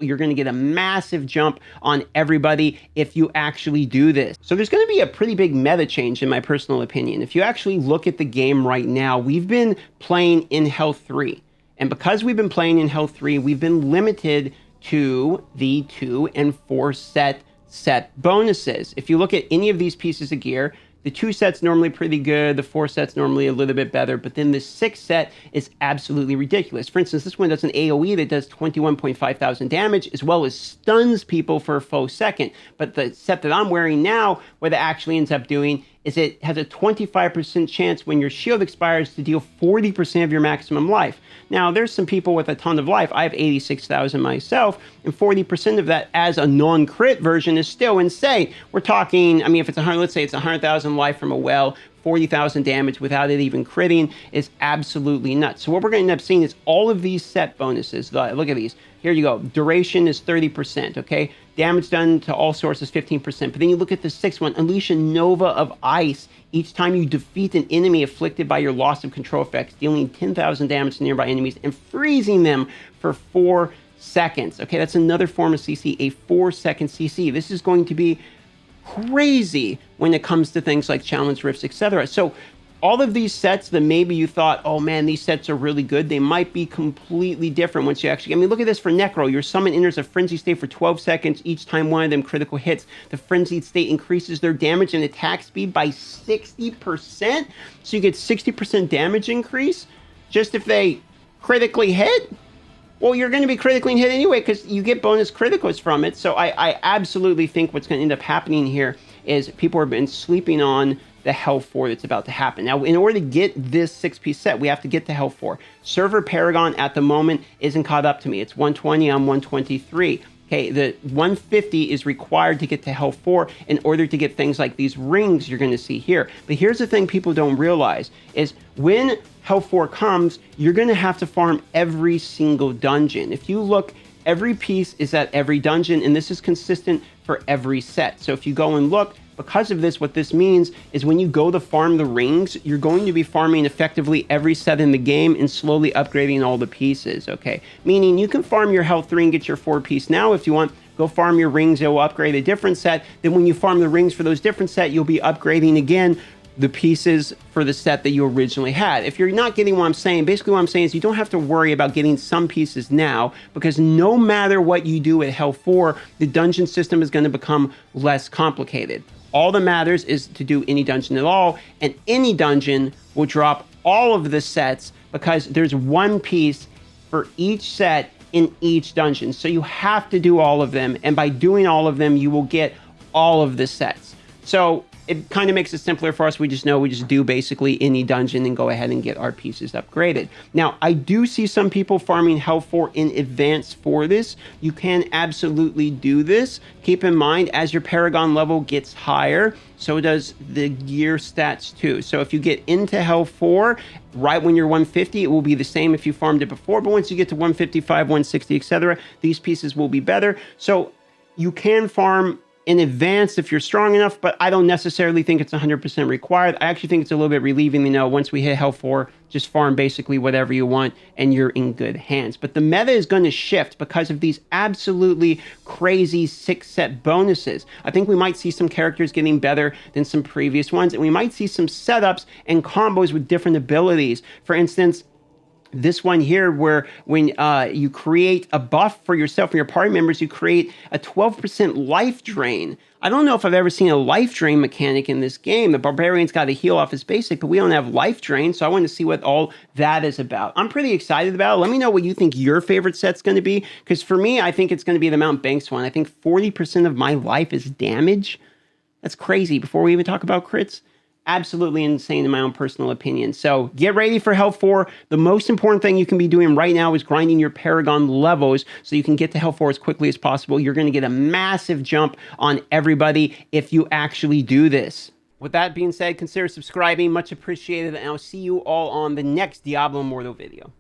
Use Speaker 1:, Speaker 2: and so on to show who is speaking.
Speaker 1: You're going to get a massive jump on everybody if you actually do this. So there's going to be a pretty big meta change in my personal opinion. If you actually look at the game right now, we've been playing in Health 3. And because we've been playing in Health 3, we've been limited to the 2 and 4 set bonuses. If you look at any of these pieces of gear, the 2 set's normally pretty good, the 4 set's normally a little bit better, but then the 6 set is absolutely ridiculous. For instance, this one does an AoE that does 21.5 thousand damage, as well as stuns people for a full second. But the set that I'm wearing now, what it actually ends up doing is it has a 25% chance when your shield expires to deal 40% of your maximum life. Now, there's some people with a ton of life. I have 86,000 myself, and 40% of that as a non-crit version is still insane. We're talking, I mean, if it's 100, let's say it's 100,000 life from a well, 40,000 damage without it even critting is absolutely nuts. So what we're going to end up seeing is all of these set bonuses. Look at these. Here you go. Duration is 30%, okay? Damage done to all sources 15%. But then you look at the 6th one, Unleash a Nova of Ice. Each time you defeat an enemy afflicted by your loss of control effects, dealing 10,000 damage to nearby enemies and freezing them for 4 seconds. Okay, that's another form of CC, a 4-second CC. This is going to be crazy when it comes to things like challenge rifts, etc. So all of these sets that maybe you thought, oh man, these sets are really good, they might be completely different once you actually, I mean, look at this for Necro. Your summon enters a frenzied state for 12 seconds. Each time one of them critical hits, the frenzied state increases their damage and attack speed by 60%. So you get 60% damage increase just if they critically hit. Well, you're going to be critically hit anyway because you get bonus criticals from it. So I absolutely think what's going to end up happening here is people have been sleeping on the Health 4 that's about to happen. Now, in order to get this 6-piece set, we have to get to Health 4. Server Paragon at the moment isn't caught up to me. It's 120, I'm 123. Okay, the 150 is required to get to Health 4 in order to get things like these rings you're going to see here. But here's the thing people don't realize is when Health 4 comes, you're going to have to farm every single dungeon. If you look, every piece is at every dungeon, and this is consistent for every set. So if you go and look, because of this, what this means is when you go to farm the rings, you're going to be farming effectively every set in the game and slowly upgrading all the pieces, okay? Meaning you can farm your Health 3 and get your 4-piece now if you want. Go farm your rings, you'll upgrade a different set. Then when you farm the rings for those different set, you'll be upgrading again the pieces for the set that you originally had. If you're not getting what I'm saying, basically what I'm saying is you don't have to worry about getting some pieces now because no matter what you do at Health 4, the dungeon system is going to become less complicated. All that matters is to do any dungeon at all, and any dungeon will drop all of the sets because there's one piece for each set in each dungeon. So you have to do all of them, and by doing all of them, you will get all of the sets. So it kind of makes it simpler for us. We just know we just do basically any dungeon and go ahead and get our pieces upgraded. Now, I do see some people farming Health 4 in advance for this. You can absolutely do this. Keep in mind, as your Paragon level gets higher, so does the gear stats too. So if you get into Health 4, right when you're 150, it will be the same if you farmed it before. But once you get to 155, 160, etc., these pieces will be better. So you can farm in advance if you're strong enough, but I don't necessarily think it's 100% required. I actually think it's a little bit relieving, you know, once we hit Health 4, just farm basically whatever you want and you're in good hands. But the meta is going to shift because of these absolutely crazy 6-set bonuses. I think we might see some characters getting better than some previous ones, and we might see some setups and combos with different abilities. For instance, this one here where when you create a buff for yourself and your party members, you create a 12% life drain. I don't know if I've ever seen a life drain mechanic in this game. The barbarian's got to heal off his basic, but we don't have life drain, so I want to see what all that is about. I'm pretty excited about it. Let me know what you think your favorite set's going to be, because for me, I think it's going to be the Mount Banks one. I think 40% of my life is damage. That's crazy before we even talk about crits. Absolutely insane in my own personal opinion. So get ready for Health 4. The most important thing you can be doing right now is grinding your Paragon levels so you can get to Health 4 as quickly as possible. You're going to get a massive jump on everybody if you actually do this. With that being said, consider subscribing. Much appreciated. And I'll see you all on the next Diablo Immortal video.